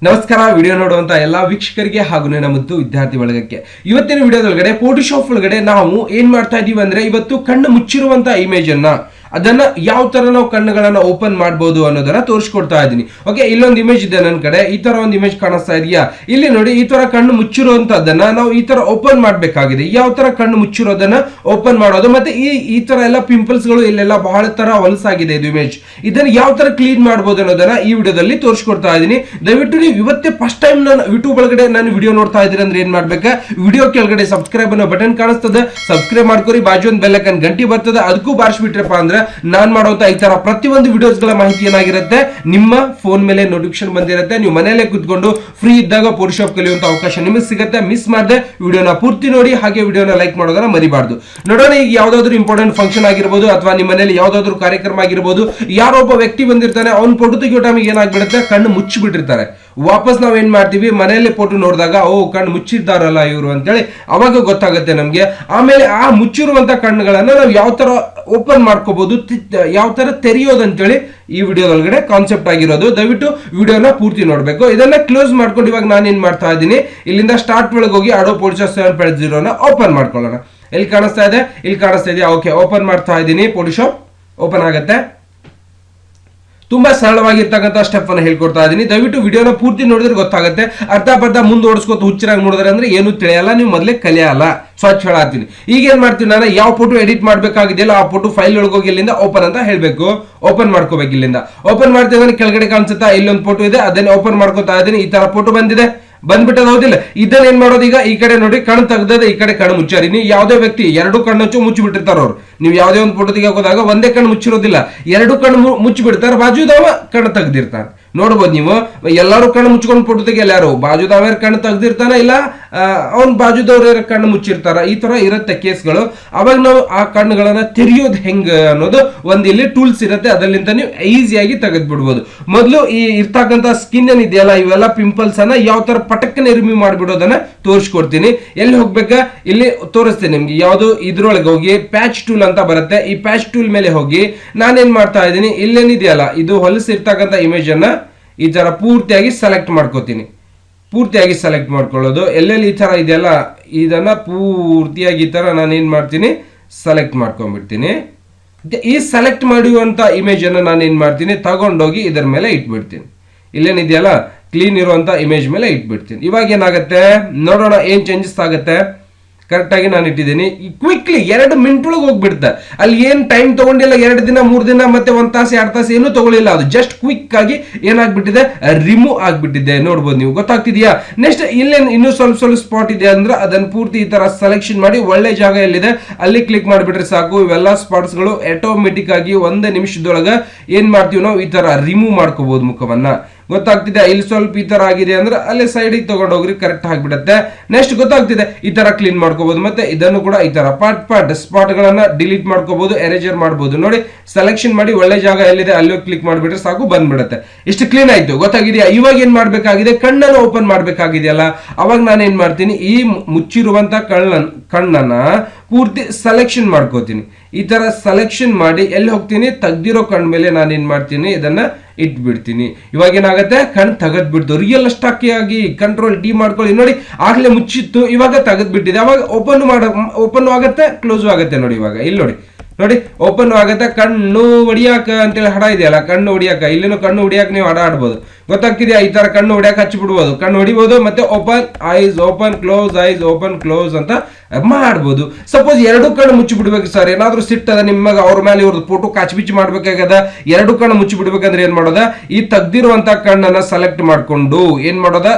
ನಮಸ್ಕಾರ. ವಿಡಿಯೋ ನೋಡುವಂತ ಎಲ್ಲಾ ವೀಕ್ಷಕರಿಗೆ ಹಾಗೂ ನನ್ನ ಮುದ್ದು ವಿದ್ಯಾರ್ಥಿ ಬಳಗಕ್ಕೆ ಇವತ್ತಿನ ವಿಡಿಯೋದೊಳಗಡೆ ಫೋಟೋಶಾಪ್ ಒಳಗಡೆ ನಾವು ಏನ್ ಮಾಡ್ತಾ ಇದೀವಿ ಅಂದ್ರೆ ಇವತ್ತು ಕಣ್ಣು ಮುಚ್ಚಿರುವಂತ ಇಮೇಜ್ ಅನ್ನ ಅದನ್ನ ಯಾವ ತರ ನಾವು ಕಣ್ಣುಗಳನ್ನ ಓಪನ್ ಮಾಡಬಹುದು ಅನ್ನೋದನ್ನ ತೋರಿಸ್ಕೊಡ್ತಾ ಇದ್ದೀನಿ. ಓಕೆ, ಇಲ್ಲೊಂದು ಇಮೇಜ್ ಇದೆ ನನ್ನ ಕಡೆ. ಈ ತರ ಒಂದು ಇಮೇಜ್ ಕಾಣಿಸ್ತಾ ಇದೆಯಾ? ಇಲ್ಲಿ ನೋಡಿ, ಈ ತರ ಕಣ್ಣು ಮುಚ್ಚಿರುವಂತದನ್ನ ನಾವು ಈ ತರ ಓಪನ್ ಮಾಡ್ಬೇಕಾಗಿದೆ. ಯಾವ ತರ ಕಣ್ಣು ಮುಚ್ಚಿರೋದನ್ನ ಓಪನ್ ಮಾಡೋದು, ಮತ್ತೆ ಈ ತರ ಎಲ್ಲ ಪಿಂಪಲ್ಸ್ ಗಳು ಇಲ್ಲೆಲ್ಲ ಬಹಳ ತರ ಹೊಲಸಾಗಿದೆ ಇದು ಇಮೇಜ್. ಇದನ್ನ ಯಾವ ತರ ಕ್ಲೀನ್ ಮಾಡಬಹುದು ಅನ್ನೋದನ್ನ ಈ ವಿಡಿಯೋದಲ್ಲಿ ತೋರಿಸ್ಕೊಡ್ತಾ ಇದ್ದೀನಿ. ದಯವಿಟ್ಟು ನೀವು ಇವತ್ತೇ ಫಸ್ಟ್ ಟೈಮ್ ನಾನು ಯೂಟ್ಯೂಬ್ ಒಳಗಡೆ ನಾನು ವಿಡಿಯೋ ನೋಡ್ತಾ ಇದ್ದೀರಿ ಅಂದ್ರೆ ಏನ್ ಮಾಡ್ಬೇಕಾ, ವಿಡಿಯೋ ಕೆಳಗಡೆ ಸಬ್ಸ್ಕ್ರೈಬ್ ಅನ್ನೋ ಬಟನ್ ಕಾಣಿಸ್ತದೆ, ಸಬ್ಸ್ಕ್ರೈಬ್ ಮಾಡ್ಕೊರಿ. ಬಾಜು ಒಂದು ಬೆಲ್ ಐಕಾನ್ ಗಂಟೆ ಬರ್ತದೆ, ಅದಕ್ಕೂ ಬಾರಿಸ್ಬಿಟ್ರಪ್ಪ ಅಂದ್ರೆ ನಾನ್ ಮಾಡುವಂತ ಈ ತರ ಪ್ರತಿಯೊಂದು ವಿಡಿಯೋಸ್ ಗಳ ಮಾಹಿತಿ ಏನಾಗಿರುತ್ತೆ ನಿಮ್ಮ ಫೋನ್ ಮೇಲೆ ನೋಟಿಫಿಕೇಶನ್ ಬಂದಿರುತ್ತೆ. ನೀವು ಮನೆಯಲ್ಲೇ ಕುತ್ಕೊಂಡು ಫ್ರೀ ಇದ್ದಾಗ ಫೋಟೋಶಾಪ್ ಕಲಿಯುವಂತ ಅವಕಾಶ ನಿಮಗೆ ಸಿಗುತ್ತೆ. ಮಿಸ್ ಮಾಡದೆ ವಿಡಿಯೋನ ಪೂರ್ತಿ ನೋಡಿ, ಹಾಗೆ ವಿಡಿಯೋನ ಲೈಕ್ ಮಾಡೋದನ್ನ ಮರಿಬಾರ್ದು. ನೋಡೋಣ, ಈಗ ಯಾವ್ದಾದ್ರು ಇಂಪಾರ್ಟೆಂಟ್ ಫಂಕ್ಷನ್ ಆಗಿರ್ಬೋದು ಅಥವಾ ನಿಮ್ಮ ಮನೆಯಲ್ಲಿ ಯಾವ್ದಾದ್ರು ಕಾರ್ಯಕ್ರಮ ಆಗಿರ್ಬೋದು, ಯಾರೊಬ್ಬ ವ್ಯಕ್ತಿ ಬಂದಿರ್ತಾನೆ, ಅವ್ನ ಫೋಟೋ ತೆಗಿಯೋ ಟೈಮಿಗೆ ಏನಾಗ್ಬಿಡುತ್ತೆ, ಕಣ್ಣು ಮುಚ್ಚಿಬಿಟ್ಟಿರ್ತಾರೆ. ವಾಪಸ್ ನಾವ್ ಏನ್ ಮಾಡ್ತೀವಿ, ಮನೆಯಲ್ಲಿ ಫೋಟೋ ನೋಡಿದಾಗ ಓ ಕಣ್ಣು ಮುಚ್ಚಿದ್ದಾರಲ್ಲ ಇವರು ಅಂತೇಳಿ ಅವಾಗ ಗೊತ್ತಾಗುತ್ತೆ ನಮ್ಗೆ. ಆಮೇಲೆ ಆ ಮುಚ್ಚಿರುವಂತ ಕಣ್ಣುಗಳನ್ನ ನಾವು ಯಾವ ತರ ಓಪನ್ ಮಾಡ್ಕೋಬಹುದು, ಯಾವ ತರ ತೆರೆಯೋದಂತೇಳಿ ಈ ವಿಡಿಯೋದೊಳಗಡೆ ಕಾನ್ಸೆಪ್ಟ್ ಆಗಿರೋದು. ದಯವಿಟ್ಟು ವಿಡಿಯೋನ ಪೂರ್ತಿ ನೋಡ್ಬೇಕು. ಇದನ್ನ ಕ್ಲೋಸ್ ಮಾಡ್ಕೊಂಡು ಇವಾಗ ನಾನು ಏನ್ ಮಾಡ್ತಾ ಇದ್ದೀನಿ, ಇಲ್ಲಿಂದ ಸ್ಟಾರ್ಟ್ ಒಳಗೆ ಹೋಗಿ ಅಡೋಬ್ ಫೋಟೋಶಾಪ್ 7.0 ಓಪನ್ ಮಾಡ್ಕೊಳ್ಳೋಣ. ಎಲ್ಲಿ ಕಾಣಿಸ್ತಾ ಇದೆ? ಇಲ್ಲಿ ಕಾಣಿಸ್ತಾ ಇದೆಯಾ? ಓಕೆ, ಓಪನ್ ಮಾಡ್ತಾ ಇದ್ದೀನಿ. ಫೋಟೋಶಾಪ್ ಓಪನ್ ಆಗುತ್ತೆ. ತುಂಬಾ ಸರಳವಾಗಿರ್ತಕ್ಕಂಥ ಸ್ಟೆಪ್ ಅನ್ನು ಹೇಳ್ಕೊಡ್ತಾ ಇದ್ದೀನಿ. ದಯವಿಟ್ಟು ವಿಡಿಯೋನ ಪೂರ್ತಿ ನೋಡಿದ್ರೆ ಗೊತ್ತಾಗುತ್ತೆ. ಅರ್ಧ ಮುಂದೆ ಓಡಿಸ್ಕೊತ ಹುಚ್ಚರಾಗಿ ನೋಡಿದ್ರೆ ಅಂದ್ರೆ ಏನು ತಿಳಿಯಲ್ಲ, ನೀವು ಮೊದಲೇ ಕಲಿಯಲ್ಲ. ಸ್ವಚ್ಛ ಹೇಳಾತೀನಿ. ಈಗ ಏನ್ ಮಾಡ್ತೀನಿ, ನಾನು ಯಾವ ಫೋಟೋ ಎಡಿಟ್ ಮಾಡ್ಬೇಕಾಗಿದೆಯಲ್ಲ ಆ ಫೋಟೋ ಫೈಲ್ ಒಳಗೋಗಿ ಇಲ್ಲಿಂದ ಓಪನ್ ಅಂತ ಹೇಳ್ಬೇಕು. ಓಪನ್ ಮಾಡ್ಕೋಬೇಕು. ಇಲ್ಲಿಂದ ಓಪನ್ ಮಾಡ್ತಿದ್ದಾನೆ, ಕೆಳಗಡೆ ಕಾಣಿಸುತ್ತಾ ಇಲ್ಲೊಂದು ಫೋಟೋ ಇದೆ, ಅದನ್ನ ಓಪನ್ ಮಾಡ್ಕೋತಾ ಇದ್ದೀನಿ. ಈ ತರ ಫೋಟೋ ಬಂದಿದೆ, ಬಂದ್ಬಿಟ್ಟದ ಹೌದಿಲ್ಲ? ಇದನ್ನ ಏನ್ ಮಾಡೋದು, ಈಗ ಈ ಕಡೆ ನೋಡಿ ಕಣ್ಣು ತೆಗ್ದದ, ಈ ಕಡೆ ಕಣ್ಣು ಮುಚ್ಚಾರಿ. ನೀವು ಯಾವುದೇ ವ್ಯಕ್ತಿ ಎರಡು ಕಣ್ಣು ಮುಚ್ಚಿಬಿಟ್ಟಿರ್ತಾರ ಅವ್ರು. ನೀವು ಯಾವುದೇ ಒಂದು ಫೋಟೋ ತೆಗಿಯೋದಾಗ ಒಂದೇ ಕಣ್ಣು ಮುಚ್ಚಿರೋದಿಲ್ಲ, ಎರಡು ಕಣ್ಣು ಮುಚ್ಚಿಬಿಡ್ತಾರೆ. ಬಾಜುದವ ಕಣ್ಣು ತೆಗ್ದಿರ್ತಾನೆ. ನೋಡ್ಬೋದು ನೀವು, ಎಲ್ಲರೂ ಕಣ್ಣು ಮುಚ್ಕೊಂಡು ಫೋಟೋ ತೆಗಿಯಲ್ಲ. ಯಾರು ಬಾಜುದವ ಕಣ್ಣು ತೆಗ್ದಿರ್ತಾನ, ಇಲ್ಲ ಅವ್ನ ಬಾಜುದವ್ರ ಕಣ್ಣು ಮುಚ್ಚಿರ್ತಾರ. ಈ ತರ ಇರುತ್ತೆ ಕೇಸ್ಗಳು. ಅವಾಗ ನಾವು ಆ ಕಣ್ಣುಗಳನ್ನ ತೆರೆಯೋದು ಹೆಂಗ ಅನ್ನೋದು ಒಂದು ಇಲ್ಲಿ ಟೂಲ್ಸ್ ಇರುತ್ತೆ, ಅದರಿಂದ ನೀವು ಈಸಿಯಾಗಿ ತೆಗೆದು ಬಿಡ್ಬೋದು. ಮೊದಲು ಈ ಇರ್ತಕ್ಕಂಥ ಸ್ಕಿನ್ ಏನಿದೆಯಲ್ಲ, ಇವೆಲ್ಲ ಪಿಂಪಲ್ಸ್ ಅನ್ನ ಯಾವ ತರ ಪಟಕ್ಕನೆ ರಿಮೂವ್ ಮಾಡಿಬಿಡೋದನ್ನ ತೋರಿಸ್ಕೊಡ್ತೀನಿ. ಎಲ್ಲಿ ಹೋಗ್ಬೇಕಾ, ಇಲ್ಲಿ ತೋರಿಸ್ತೇನೆ ನಿಮ್ಗೆ. ಯಾವ್ದು ಇದ್ರೊಳಗೆ ಹೋಗಿ ಪ್ಯಾಚ್ ಟೂಲ್ ಅಂತ ಬರುತ್ತೆ, ಈ ಪ್ಯಾಚ್ ಟೂಲ್ ಮೇಲೆ ಹೋಗಿ ನಾನೇನ್ ಮಾಡ್ತಾ ಇದ್ದೀನಿ, ಇಲ್ಲೇನಿದೆಯಲ್ಲ ಇದು ಹೊಲಸಿರ್ತಕ್ಕಂಥ ಇಮೇಜ್ ಅನ್ನ ಈ ತರ ಪೂರ್ತಿಯಾಗಿ ಸೆಲೆಕ್ಟ್ ಮಾಡ್ಕೋತೀನಿ. ಪೂರ್ತಿಯಾಗಿ ಸೆಲೆಕ್ಟ್ ಮಾಡ್ಕೊಳ್ಳೋದು, ಎಲ್ಲೆಲ್ಲಿ ಈ ತರ ಇದೆಯಲ್ಲ ಇದನ್ನ ಪೂರ್ತಿಯಾಗಿ ಈ ತರ ನಾನು ಏನ್ ಮಾಡ್ತೀನಿ, ಸೆಲೆಕ್ಟ್ ಮಾಡ್ಕೊಂಡ್ಬಿಡ್ತೀನಿ. ಈ ಸೆಲೆಕ್ಟ್ ಮಾಡುವಂತ ಇಮೇಜ್ ಅನ್ನ ನಾನು ಏನ್ ಮಾಡ್ತೀನಿ, ತಗೊಂಡೋಗಿ ಇದರ ಮೇಲೆ ಇಟ್ಬಿಡ್ತೀನಿ. ಇಲ್ಲೇನಿದೆಯಲ್ಲ ಕ್ಲೀನ್ ಇರುವಂತ ಇಮೇಜ್ ಮೇಲೆ ಇಟ್ಬಿಡ್ತೀನಿ. ಇವಾಗ ಏನಾಗುತ್ತೆ ನೋಡೋಣ, ಏನ್ ಚೇಂಜಸ್ ಆಗುತ್ತೆ. ಕರೆಕ್ಟ್ ಆಗಿ ನಾನು ಇಟ್ಟಿದ್ದೀನಿ. ಕ್ವಿಕ್ಲಿ 2 ಮಿನಿಟ್ ಒಳಗೆ ಹೋಗ್ಬಿಡುತ್ತೆ. ಅಲ್ಲಿ ಏನ್ ಟೈಮ್ ತಗೊಂಡಿಲ್ಲ, 2 ದಿನ 3 ದಿನ ಮತ್ತೆ 1 ತಾಸು 2 ತಾಸು ಏನು ತಗೊಳ್ಳಿಲ್ಲ. ಅದು ಜಸ್ಟ್ ಕ್ವಿಕ್ ಆಗಿ ಏನಾಗ್ಬಿಟ್ಟಿದೆ, ರಿಮೂವ್ ಆಗ್ಬಿಟ್ಟಿದೆ. ನೋಡ್ಬೋದು ನೀವು, ಗೊತ್ತಾಗ್ತಿದ್ಯಾ? ನೆಕ್ಸ್ಟ್ ಇಲ್ಲೇನು ಇನ್ನೂ ಸ್ವಲ್ಪ ಸ್ಪಾಟ್ ಇದೆ ಅಂದ್ರೆ ಅದನ್ನ ಪೂರ್ತಿ ಈ ತರ ಸೆಲೆಕ್ಷನ್ ಮಾಡಿ ಒಳ್ಳೆ ಜಾಗ ಎಲ್ಲಿದೆ ಅಲ್ಲಿ ಕ್ಲಿಕ್ ಮಾಡಿಬಿಟ್ರೆ ಸಾಕು. ಇವೆಲ್ಲ ಸ್ಪಾಟ್ಸ್ ಗಳು ಆಟೋಮೆಟಿಕ್ ಆಗಿ 1 ನಿಮಿಷದೊಳಗೆ ಏನ್ ಮಾಡ್ತೀವಿ ನಾವು, ಈ ತರ ರಿಮೂವ್ ಮಾಡ್ಕೋಬಹುದು ಮುಖವನ್ನ. ಗೊತ್ತಾಗ್ತಿದೆ? ಇಲ್ಲಿ ಸ್ವಲ್ಪ ಈ ತರ ಆಗಿದೆ ಅಂದ್ರೆ ಅಲ್ಲಿ ಸೈಡಿಗೆ ತಗೊಂಡೋಗ್ರಿ, ಕರೆಕ್ಟ್ ಆಗ್ಬಿಡುತ್ತೆ. ನೆಕ್ಸ್ಟ್ ಗೊತ್ತಾಗ್ತಿದೆ, ಈ ತರ ಕ್ಲೀನ್ ಮಾಡ್ಕೋಬಹುದು. ಮತ್ತೆ ಇದನ್ನು ಕೂಡ ಈ ತರ ಪಾರ್ಟ್ ಸ್ಪಾಟ್ ಗಳನ್ನ ಡಿಲೀಟ್ ಮಾಡ್ಕೋಬಹುದು, ಎರೇಜರ್ ಮಾಡಬಹುದು. ನೋಡಿ, ಸೆಲೆಕ್ಷನ್ ಮಾಡಿ ಒಳ್ಳೆ ಜಾಗ ಎಲ್ಲಿದೆ ಅಲ್ಲಿ ಕ್ಲಿಕ್ ಮಾಡಿಬಿಟ್ರೆ ಸಾಕು, ಬಂದ್ಬಿಡುತ್ತೆ. ಇಷ್ಟು ಕ್ಲೀನ್ ಆಯ್ತು. ಗೊತ್ತಾಗಿದೆಯಾ? ಇವಾಗ ಏನ್ ಮಾಡ್ಬೇಕಾಗಿದೆ, ಕಣ್ಣನ್ನು ಓಪನ್ ಮಾಡ್ಬೇಕಾಗಿದೆಯಲ್ಲ, ಅವಾಗ ನಾನು ಏನ್ ಮಾಡ್ತೀನಿ, ಈ ಮುಚ್ಚಿರುವಂತ ಕಣ್ಣನ್ನ ಪೂರ್ತಿ ಸೆಲೆಕ್ಷನ್ ಮಾಡ್ಕೋತೀನಿ. ಈ ತರ ಸೆಲೆಕ್ಷನ್ ಮಾಡಿ ಎಲ್ಲಿ ಹೋಗ್ತೀನಿ, ತೆಗ್ದಿರೋ ಕಣ್ ಮೇಲೆ ನಾನು ಏನ್ ಮಾಡ್ತೀನಿ, ಇದನ್ನ ಇಟ್ಬಿಡ್ತೀನಿ. ಇವಾಗ ಏನಾಗುತ್ತೆ, ಕಣ್ ತೆಗೆದ್ ಬಿಡ್ತು. ರಿಯಲ್ ಸ್ಟಾಕಿ ಆಗಿ ಕಂಟ್ರೋಲ್ ಡಿ ಮಾಡ್ಕೊಳ್ಳಿ. ನೋಡಿ, ಆಗ್ಲೇ ಮುಚ್ಚಿತ್ತು, ಇವಾಗ ತೆಗೆದ್ ಬಿಟ್ಟಿದೆ. ಅವಾಗ ಓಪನ್ ಆಗುತ್ತೆ, ಕ್ಲೋಸ್ ಆಗುತ್ತೆ. ನೋಡಿ, ಇವಾಗ ಇಲ್ಲಿ ನೋಡಿ ಓಪನ್ ಆಗುತ್ತೆ. ಕಣ್ಣು ಹೊಡಿಯಾಕ ಅಂತೇಳಿ ಹಡ ಇದೆಯಲ್ಲ, ಕಣ್ಣು ಹೊಡಿಯಾಕ, ಇಲ್ಲಿನೂ ಕಣ್ಣು ಹೊಡಿಯಾಕ ನೀವು ಹಡ ಆಡ್ಬೋದು. ಗೊತ್ತಾಗ್ತಿದೆಯಾ? ಈ ತರ ಕಣ್ಣು ಹೊಡಿಯಾಕ ಹಚ್ಚಿ ಬಿಡ್ಬೋದು, ಕಣ್ಣು ಹೊಡಿಬಹುದು. ಮತ್ತೆ open ice open close, ice open close ಅಂತ ಮಾಡ್ಬೋದು. ಸಪೋಸ್ 2 ಕಣ್ಣು ಮುಚ್ಚಿ ಬಿಡ್ಬೇಕು ಸರ್, ಏನಾದ್ರೂ ಸಿಟ್ಟದ ನಿಮಗೆ, ಅವ್ರ ಮೇಲೆ ಇವ್ರದ್ದು ಫೋಟೋ ಕಾಚಿಬಿಚ್ಚಿ ಮಾಡ್ಬೇಕಾಗದ, 2 ಕಣ್ಣು ಮುಚ್ಚಿ ಬಿಡ್ಬೇಕಂದ್ರೆ ಏನ್ ಮಾಡೋದ, ಈ ತೆಗ್ದಿರುವಂತ ಕಣ್ಣನ್ನ ಸೆಲೆಕ್ಟ್ ಮಾಡ್ಕೊಂಡು ಏನ್ ಮಾಡೋದ,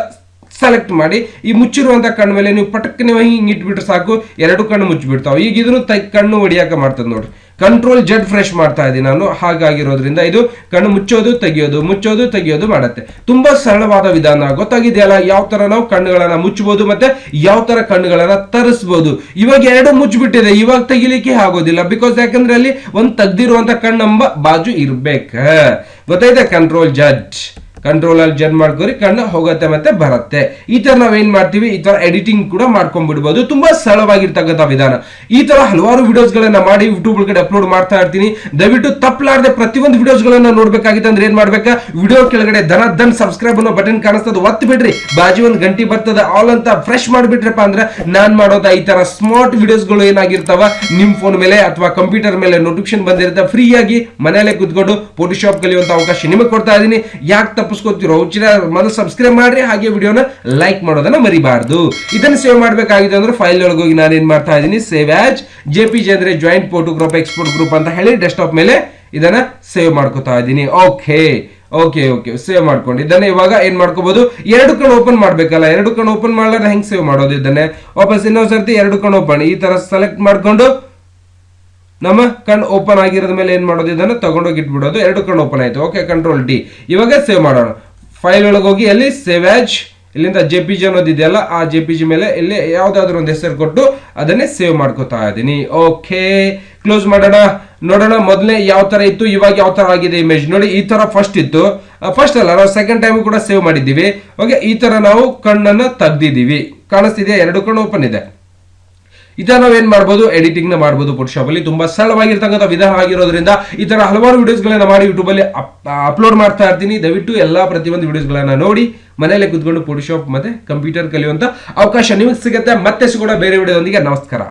ಸೆಲೆಕ್ಟ್ ಮಾಡಿ ಈ ಮುಚ್ಚಿರುವಂತ ಕಣ್ಣು ಮೇಲೆ ನೀವು ಪಟಕ್ಕನೆ ಹಿಂಗ್ ಇಟ್ಬಿಟ್ರೆ ಸಾಕು, 2 ಕಣ್ಣು ಮುಚ್ಚಿಬಿಡ್ತಾವೆ. ಈಗ ಇದನ್ನು ಕಣ್ಣು ಹೊಡಿಯಾಕ ಮಾಡ್ತದೆ ನೋಡ್ರಿ. ಕಂಟ್ರೋಲ್ ಜೆಡ್ ಫ್ರೆಶ್ ಮಾಡ್ತಾ ಇದ್ದೀನಿ ನಾನು. ಹಾಗಾಗಿರೋದ್ರಿಂದ ಇದು ಕಣ್ಣು ಮುಚ್ಚೋದು ತೆಗಿಯೋದು ಮಾಡುತ್ತೆ. ತುಂಬಾ ಸರಳವಾದ ವಿಧಾನ. ಗೊತ್ತಾಗಿದೆಯಲ್ಲ ಯಾವ ತರ ನಾವು ಕಣ್ಣುಗಳನ್ನ ಮುಚ್ಚಬಹುದು ಮತ್ತೆ ಯಾವ ತರ ಕಣ್ಣುಗಳನ್ನ ತರಿಸಬಹುದು. ಇವಾಗ 2 ಮುಚ್ಚಿಬಿಟ್ಟಿದೆ, ಇವಾಗ ತೆಗಿಲಿಕ್ಕೆ ಆಗೋದಿಲ್ಲ. ಬಿಕಾಸ್ ಯಾಕಂದ್ರೆ ಅಲ್ಲಿ ಒಂದು ತೆಗ್ದಿರುವಂತ ಕಣ್ಣಂಬ ಬಾಜು ಇರ್ಬೇಕ. ಗೊತ್ತಾಯ್ತಾ? ಕಂಟ್ರೋಲ್ ಜೆಡ್ ಕಂಟ್ರೋಲ್ ಅಲ್ಲಿ ಜನ್ ಮಾಡ್ಕೊರಿ, ಕಣ್ಣು ಹೋಗುತ್ತೆ ಮತ್ತೆ ಬರುತ್ತೆ. ಈ ತರ ನಾವೇನ್ ಮಾಡ್ತೀವಿ, ಈ ತರ ಎಡಿಟಿಂಗ್ ಕೂಡ ಮಾಡ್ಕೊಂಡ್ಬಿಡ್ಬೋದು. ತುಂಬಾ ಸರಳವಾಗಿರ್ತಕ್ಕಂಥ ವಿಧಾನ. ಈ ತರ ಹಲವಾರು ವಿಡಿಯೋಸ್ ಗಳನ್ನ ಮಾಡಿ ಯೂಟ್ಯೂಬ್ ಒಳಗಡೆ ಅಪ್ಲೋಡ್ ಮಾಡ್ತಾ ಇರ್ತೀನಿ. ದಯವಿಟ್ಟು ತಪ್ಪಲಾರದೆ ಪ್ರತಿಯೊಂದು ವಿಡಿಯೋಸ್ ಗಳನ್ನ ನೋಡ್ಬೇಕಾಗಿತ್ತು ಅಂದ್ರೆ ಏನ್ ಮಾಡ್ಬೇಕಾ, ವಿಡಿಯೋ ಕೆಳಗಡೆ ದನ್ ಸಬ್ಸ್ಕ್ರೈಬ್ ಅನ್ನೋ ಬಟನ್ ಕಾಣಿಸ್ತದ, ಒತ್ತಿ ಬಿಡ್ರಿ. ಬಾಜು ಒಂದು ಗಂಟೆ ಬರ್ತದೆ, ಆಲ್ ಅಂತ ಫ್ರೆಶ್ ಮಾಡಿಬಿಟ್ರಪ್ಪ ಅಂದ್ರೆ ನಾನ್ ಮಾಡೋದ ಈ ತರ ಸ್ಮಾರ್ಟ್ ವಿಡಿಯೋಸ್ ಗಳು ಏನಾಗಿರ್ತಾವ ನಿಮ್ ಫೋನ್ ಮೇಲೆ ಅಥವಾ ಕಂಪ್ಯೂಟರ್ ಮೇಲೆ ನೋಟಿಫಿಕೇಶನ್ ಬಂದಿರುತ್ತೆ. ಫ್ರೀ ಆಗಿ ಮನೆಯಲ್ಲೇ ಕುತ್ಕೊಂಡು ಫೋಟೋಶಾಪ್ ಕಲಿಯುವಂತ ಅವಕಾಶ ನಿಮಗೆ ಕೊಡ್ತಾ ಇದೀನಿ. ಯಾಕೆ ತಪ್ಪಿಸ್ಕೊತಿರೋ, ಮೊದಲು ಸಬ್ಸ್ಕ್ರೈಬ್ ಮಾಡ್ರಿ, ಹಾಗೆ ವಿಡಿಯೋನ ಲೈಕ್ ಮಾಡೋದನ್ನ ಮರಿಬಾರ್ದು. ಇದನ್ನ ಸೇವ್ ಮಾಡ್ಬೇಕಾಗಿದೆ ಅಂದ್ರೆ ಫೈಲ್ ಒಳಗೆ ಹೋಗಿ ನಾನು ಏನ್ ಮಾಡ್ತಾ ಇದೀನಿ, ಸೇವ್ ಆಸ್ JPG ಅಂದ್ರೆ ಜಾಯಿಂಟ್ ಫೋಟೋಗ್ರಾಫ್ ಎಕ್ಸ್ಪೋರ್ಟ್ ಗ್ರೂಪ್ ಅಂತ ಹೇಳಿ ಡೆಸ್ಕ್ಟಾಪ್ ಮೇಲೆ ಇದನ್ನ ಸೇವ್ ಮಾಡ್ಕೋತಾ ಇದ್ದೀನಿ. ಓಕೆ ಓಕೆ ಓಕೆ ಸೇವ್ ಮಾಡ್ಕೊಂಡು ಇದನ್ನ ಇವಾಗ ಏನ್ ಮಾಡ್ಕೋಬಹುದು, ಎರಡು ಕಣ್ಣು ಓಪನ್ ಮಾಡ್ಬೇಕಲ್ಲ, ಎರಡು ಕಣ್ಣು ಓಪನ್ ಮಾಡ್ಲಾರ ಹೆಂಗ್ ಸೇವ್ ಮಾಡೋದು, ಇದನ್ನೇ ವಾಪಸ್ ಇನ್ನೊಂದ್ ಸರ್ತಿ ಎರಡು ಕಣ್ಣು ಓಪನ್ ಈ ತರ ಸೆಲೆಕ್ಟ್ ಮಾಡ್ಕೊಂಡು ನಮ್ಮ ಕಣ್ಣು ಓಪನ್ ಆಗಿರೋದ ಮೇಲೆ ಏನ್ ಮಾಡೋದು, ಇದನ್ನ ತಗೊಂಡೋಗಿ ಇಟ್ಬಿಡೋದು. ಎರಡು ಕಣ್ಣು ಓಪನ್ ಆಯ್ತು. Okay, control D. ಇವಾಗ ಸೇವ್ ಮಾಡೋಣ. ಫೈಲ್ ಒಳಗೆ ಹೋಗಿ ಅಲ್ಲಿ ಸೇವ್ ಆಸ್, ಇಲ್ಲಿಂದ JPG ಅನ್ನೋದು ಇದೆಯಲ್ಲ, ಆ JPG ಮೇಲೆ ಇಲ್ಲಿ ಯಾವ್ದಾದ್ರು ಒಂದು ಹೆಸರು ಕೊಟ್ಟು ಅದನ್ನೇ ಸೇವ್ ಮಾಡ್ಕೋತಾ ಇದ್ದೀನಿ. ಓಕೆ, ಕ್ಲೋಸ್ ಮಾಡೋಣ. ನೋಡೋಣ ಮೊದಲೇ ಯಾವ ತರ ಇತ್ತು, ಇವಾಗ ಯಾವ ತರ ಆಗಿದೆ ಇಮೇಜ್. ನೋಡಿ, ಈ ತರ ಫಸ್ಟ್ ಇತ್ತು, ಫಸ್ಟ್ ಅಲ್ಲ ನಾವು ಸೆಕೆಂಡ್ ಟೈಮ್ ಕೂಡ ಸೇವ್ ಮಾಡಿದ್ದೀವಿ. ಓಕೆ, ಈ ತರ ನಾವು ಕಣ್ಣನ್ನ ತೆಗ್ದಿದ್ದೀವಿ. ಕಾಣಿಸ್ತಿದೆ, ಎರಡು ಕಣ್ಣು ಓಪನ್ ಇದೆ. ಇದನ್ನ ನಾವೇನ್ ಮಾಡ್ಬೋದು, ಎಡಿಟಿಂಗ್ ನ ಮಾಡ್ಬೋದು ಫೋಟೋಶಾಪ್ ಅಲ್ಲಿ. ತುಂಬಾ ಸರಳವಾಗಿರ್ತಕ್ಕಂಥ ವಿಧಾನ ಆಗಿರೋದ್ರಿಂದ ಈ ತರ ಹಲವಾರು ವಿಡಿಯೋಸ್ ಗಳನ್ನ ಮಾಡಿ ಯೂಟ್ಯೂಬ್ ಅಲ್ಲಿ ಅಪ್ಲೋಡ್ ಮಾಡ್ತಾ ಇರ್ತೀನಿ. ದಯವಿಟ್ಟು ಪ್ರತಿಯೊಂದು ವಿಡಿಯೋಸ್ ಗಳನ್ನ ನೋಡಿ ಮನೆಯಲ್ಲೇ ಕುತ್ಕೊಂಡು ಫೋಟೋಶಾಪ್ ಮತ್ತೆ ಕಂಪ್ಯೂಟರ್ ಕಲಿಯುವಂತ ಅವಕಾಶ ನಿಮಗೆ ಸಿಗುತ್ತೆ. ಮತ್ತೆ ಸಿಗೋಣ ಬೇರೆ ವಿಡಿಯೋದೊಂದಿಗೆ. ನಮಸ್ಕಾರ.